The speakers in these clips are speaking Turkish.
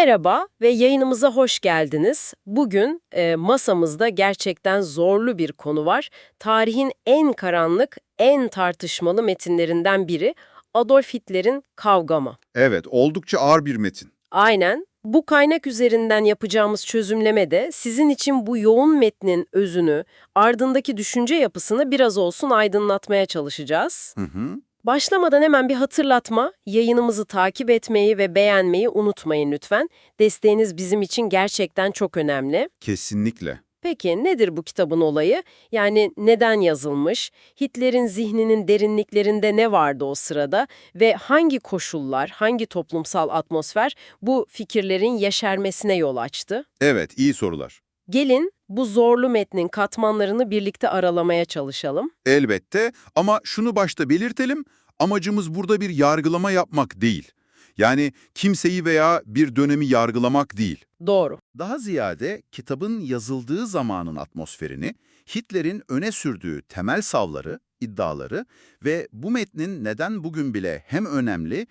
Merhaba ve yayınımıza hoş geldiniz. Bugün masamızda gerçekten zorlu bir konu var. Tarihin en karanlık, en tartışmalı metinlerinden biri Adolf Hitler'in Kavgamı. Evet, oldukça ağır bir metin. Aynen. Bu kaynak üzerinden yapacağımız çözümlemede sizin için bu yoğun metnin özünü, ardındaki düşünce yapısını biraz olsun aydınlatmaya çalışacağız. Hı hı, Başlamadan hemen bir hatırlatma, yayınımızı takip etmeyi ve beğenmeyi unutmayın lütfen. Desteğiniz bizim için gerçekten çok önemli. kesinlikle. Peki nedir bu kitabın olayı? Yani neden yazılmış? Hitler'in zihninin derinliklerinde ne vardı o sırada? Ve hangi koşullar, hangi toplumsal atmosfer bu fikirlerin yeşermesine yol açtı? Evet, iyi sorular. Gelin bu zorlu metnin katmanlarını birlikte aralamaya çalışalım. Elbette ama şunu başta belirtelim, amacımız burada bir yargılama yapmak değil. Yani kimseyi veya bir dönemi yargılamak değil. Doğru. Daha ziyade kitabın yazıldığı zamanın atmosferini, Hitler'in öne sürdüğü temel savları, iddiaları ve bu metnin neden bugün bile hem önemli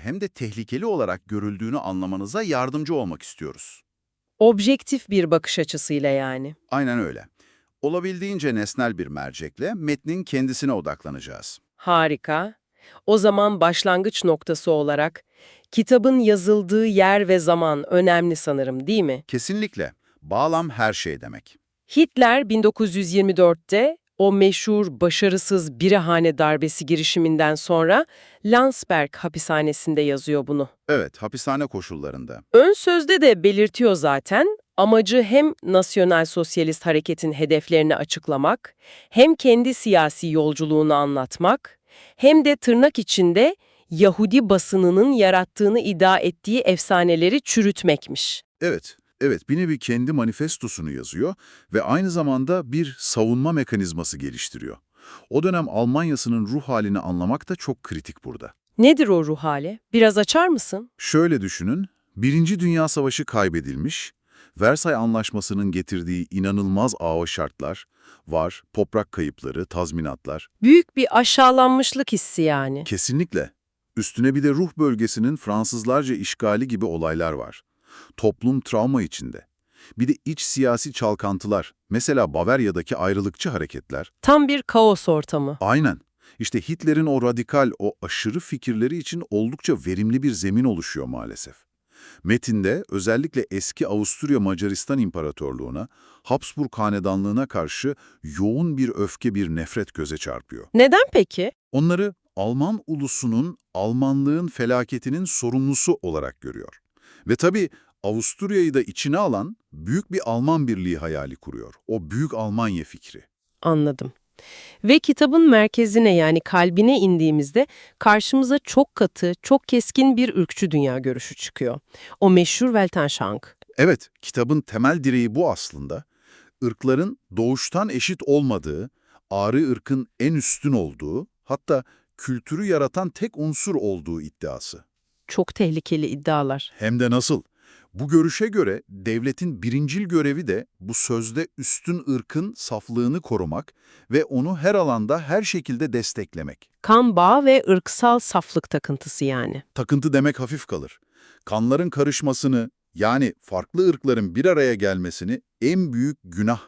hem de tehlikeli olarak görüldüğünü anlamanıza yardımcı olmak istiyoruz. Objektif bir bakış açısıyla yani. Aynen öyle. Olabildiğince nesnel bir mercekle metnin kendisine odaklanacağız. Harika. O zaman başlangıç noktası olarak kitabın yazıldığı yer ve zaman önemli sanırım, değil mi? Kesinlikle. Bağlam her şey demek. Hitler 1924'te o meşhur başarısız Birahane darbesi girişiminden sonra Landsberg hapishanesinde yazıyor bunu. Evet, hapishane koşullarında. Ön sözde de belirtiyor zaten. Amacı hem Nasyonal Sosyalist Hareket'in hedeflerini açıklamak, hem kendi siyasi yolculuğunu anlatmak, hem de tırnak içinde Yahudi basınının yarattığını iddia ettiği efsaneleri çürütmekmiş. Evet, bir nevi kendi manifestosunu yazıyor ve aynı zamanda bir savunma mekanizması geliştiriyor. O dönem Almanya'sının ruh halini anlamak da çok kritik burada. Nedir o ruh hali? Biraz açar mısın? Şöyle düşünün, Birinci Dünya Savaşı kaybedilmiş, Versay Anlaşması'nın getirdiği inanılmaz ağır şartlar var, toprak kayıpları, tazminatlar. Büyük bir aşağılanmışlık hissi yani. Kesinlikle. Üstüne bir de ruh bölgesinin Fransızlarca işgali gibi olaylar var. Toplum travma içinde. Bir de iç siyasi çalkantılar, mesela Bavarya'daki ayrılıkçı hareketler. Tam bir kaos ortamı. Aynen. İşte Hitler'in o radikal, o aşırı fikirleri için oldukça verimli bir zemin oluşuyor maalesef. Metinde özellikle eski Avusturya Macaristan İmparatorluğu'na, Habsburg Hanedanlığı'na karşı yoğun bir öfke, bir nefret göze çarpıyor. Neden peki? Onları Alman ulusunun, Almanlığın felaketinin sorumlusu olarak görüyor. Ve tabii Avusturya'yı da içine alan büyük bir Alman birliği hayali kuruyor. O büyük Almanya fikri. Anladım. Ve kitabın merkezine yani kalbine indiğimizde karşımıza çok katı, çok keskin bir ırkçı dünya görüşü çıkıyor. O meşhur Weltanschauung. Evet, kitabın temel direği bu aslında. Irkların doğuştan eşit olmadığı, Arı ırkın en üstün olduğu, hatta kültürü yaratan tek unsur olduğu iddiası. Çok tehlikeli iddialar. Hem de nasıl? Bu görüşe göre devletin birincil görevi de bu sözde üstün ırkın saflığını korumak ve onu her alanda her şekilde desteklemek. Kan bağı ve ırksal saflık takıntısı yani. Takıntı demek hafif kalır. Kanların karışmasını, yani farklı ırkların bir araya gelmesini en büyük günah,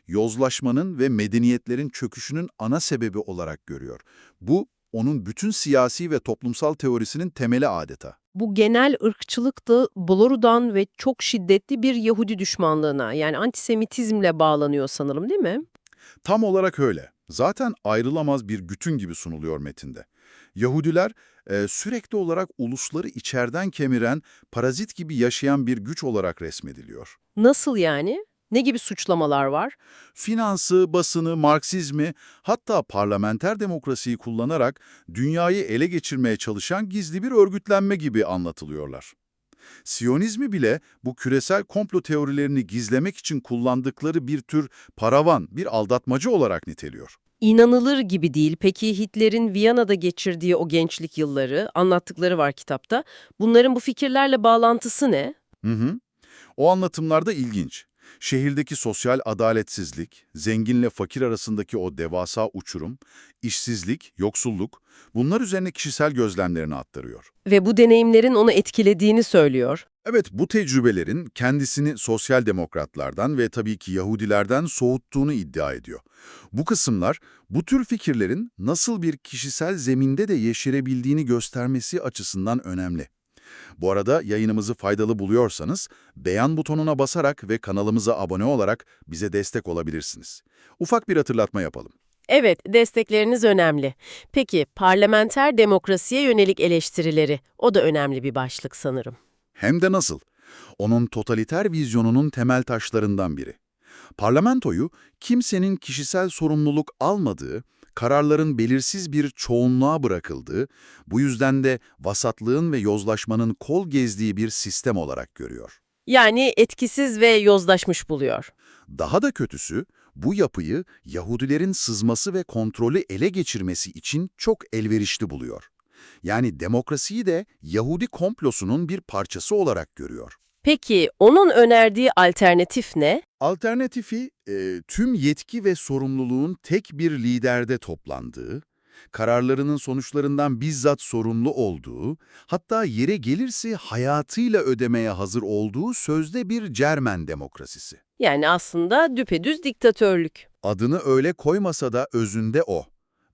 yozlaşmanın ve medeniyetlerin çöküşünün ana sebebi olarak görüyor. Bu, onun bütün siyasi ve toplumsal teorisinin temeli adeta. Bu genel ırkçılık da Boloru'dan ve çok şiddetli bir Yahudi düşmanlığına yani antisemitizmle bağlanıyor sanırım, değil mi? Tam olarak öyle. Zaten ayrılamaz bir bütün gibi sunuluyor metinde. Yahudiler sürekli olarak ulusları içeriden kemiren, parazit gibi yaşayan bir güç olarak resmediliyor. Nasıl yani? Ne gibi suçlamalar var? Finansı, basını, Marksizmi, hatta parlamenter demokrasiyi kullanarak dünyayı ele geçirmeye çalışan gizli bir örgütlenme gibi anlatılıyorlar. Siyonizmi bile bu küresel komplo teorilerini gizlemek için kullandıkları bir tür paravan, bir aldatmacı olarak niteliyor. İnanılır gibi değil. Peki Hitler'in Viyana'da geçirdiği o gençlik yılları, anlattıkları var kitapta. Bunların bu fikirlerle bağlantısı ne? Hı hı. O anlatımlar da ilginç. Şehirdeki sosyal adaletsizlik, zenginle fakir arasındaki o devasa uçurum, işsizlik, yoksulluk, bunlar üzerine kişisel gözlemlerini aktarıyor. Ve bu deneyimlerin onu etkilediğini söylüyor. Evet, bu tecrübelerin kendisini sosyal demokratlardan ve tabii ki Yahudilerden soğuttuğunu iddia ediyor. Bu kısımlar, bu tür fikirlerin nasıl bir kişisel zeminde de yeşerebildiğini göstermesi açısından önemli. Bu arada yayınımızı faydalı buluyorsanız, beğen butonuna basarak ve kanalımıza abone olarak bize destek olabilirsiniz. Ufak bir hatırlatma yapalım. Evet, destekleriniz önemli. Peki, parlamenter demokrasiye yönelik eleştirileri, o da önemli bir başlık sanırım. Hem de nasıl? Onun totaliter vizyonunun temel taşlarından biri. Parlamentoyu kimsenin kişisel sorumluluk almadığı, kararların belirsiz bir çoğunluğa bırakıldığı, bu yüzden de vasatlığın ve yozlaşmanın kol gezdiği bir sistem olarak görüyor. Yani etkisiz ve yozlaşmış buluyor. Daha da kötüsü, bu yapıyı Yahudilerin sızması ve kontrolü ele geçirmesi için çok elverişli buluyor. Yani demokrasiyi de Yahudi komplosunun bir parçası olarak görüyor. Peki, onun önerdiği alternatif ne? Alternatifi, tüm yetki ve sorumluluğun tek bir liderde toplandığı, kararlarının sonuçlarından bizzat sorumlu olduğu, hatta yere gelirse hayatıyla ödemeye hazır olduğu sözde bir Cermen demokrasisi. Yani aslında düpedüz diktatörlük. Adını öyle koymasa da özünde o.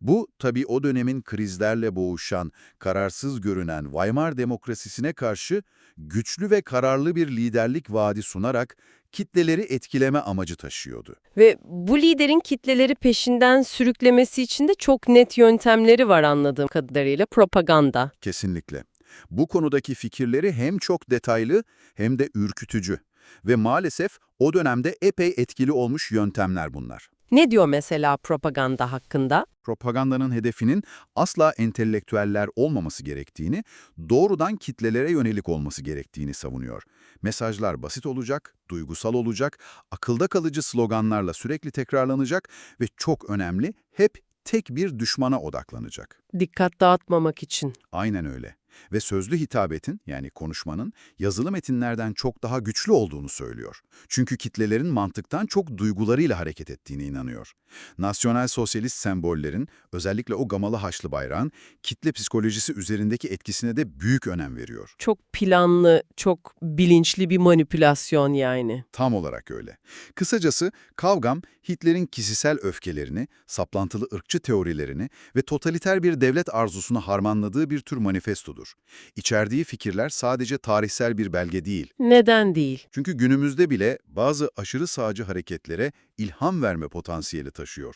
Bu, tabii o dönemin krizlerle boğuşan, kararsız görünen Weimar demokrasisine karşı güçlü ve kararlı bir liderlik vaadi sunarak kitleleri etkileme amacı taşıyordu. Ve bu liderin kitleleri peşinden sürüklemesi için de çok net yöntemleri var anladığım kadarıyla. Propaganda. Kesinlikle. Bu konudaki fikirleri hem çok detaylı hem de ürkütücü. Ve maalesef o dönemde epey etkili olmuş yöntemler bunlar. Ne diyor mesela propaganda hakkında? Propagandanın hedefinin asla entelektüeller olmaması gerektiğini, doğrudan kitlelere yönelik olması gerektiğini savunuyor. Mesajlar basit olacak, duygusal olacak, akılda kalıcı sloganlarla sürekli tekrarlanacak ve çok önemli, hep tek bir düşmana odaklanacak. Dikkat dağıtmamak için. Aynen öyle. Ve sözlü hitabetin, yani konuşmanın, yazılı metinlerden çok daha güçlü olduğunu söylüyor. Çünkü kitlelerin mantıktan çok duygularıyla hareket ettiğine inanıyor. Nasyonel sosyalist sembollerin, özellikle o gamalı haçlı bayrağın, kitle psikolojisi üzerindeki etkisine de büyük önem veriyor. Çok planlı, çok bilinçli bir manipülasyon yani. Tam olarak öyle. Kısacası kavgam, Hitler'in kişisel öfkelerini, saplantılı ırkçı teorilerini ve totaliter bir devlet arzusunu harmanladığı bir tür manifestodur. İçerdiği fikirler sadece tarihsel bir belge değil. Neden değil? Çünkü günümüzde bile bazı aşırı sağcı hareketlere ilham verme potansiyeli taşıyor.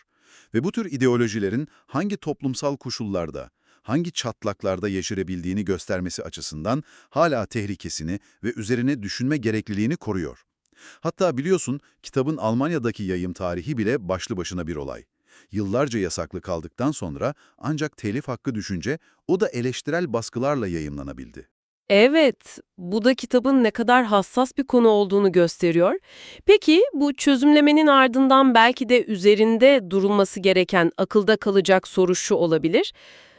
Ve bu tür ideolojilerin hangi toplumsal koşullarda, hangi çatlaklarda yeşerebildiğini göstermesi açısından hala tehlikesini ve üzerine düşünme gerekliliğini koruyor. Hatta biliyorsun, kitabın Almanya'daki yayım tarihi bile başlı başına bir olay. Yıllarca yasaklı kaldıktan sonra ancak telif hakkı düşünce o da eleştirel baskılarla yayımlanabildi. Evet, bu da kitabın ne kadar hassas bir konu olduğunu gösteriyor. Peki bu çözümlemenin ardından belki de üzerinde durulması gereken akılda kalacak soru şu olabilir.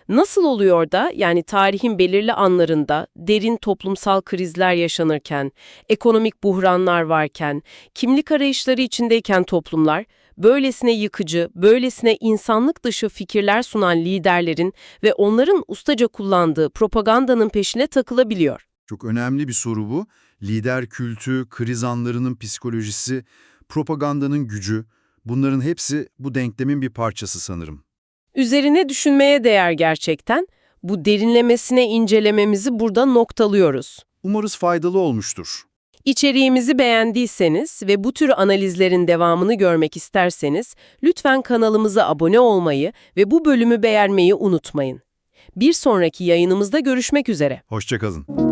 Nasıl oluyor da yani tarihin belirli anlarında derin toplumsal krizler yaşanırken, ekonomik buhranlar varken, kimlik arayışları içindeyken toplumlar, böylesine yıkıcı, böylesine insanlık dışı fikirler sunan liderlerin ve onların ustaca kullandığı propagandanın peşine takılabiliyor? Çok önemli bir soru bu. Lider kültü, kriz anlarının psikolojisi, propagandanın gücü, bunların hepsi bu denklemin bir parçası sanırım. Üzerine düşünmeye değer gerçekten. Bu derinlemesine incelememizi burada noktalıyoruz. Umarız faydalı olmuştur. İçeriğimizi beğendiyseniz ve bu tür analizlerin devamını görmek isterseniz lütfen kanalımıza abone olmayı ve bu bölümü beğenmeyi unutmayın. Bir sonraki yayınımızda görüşmek üzere. Hoşça kalın.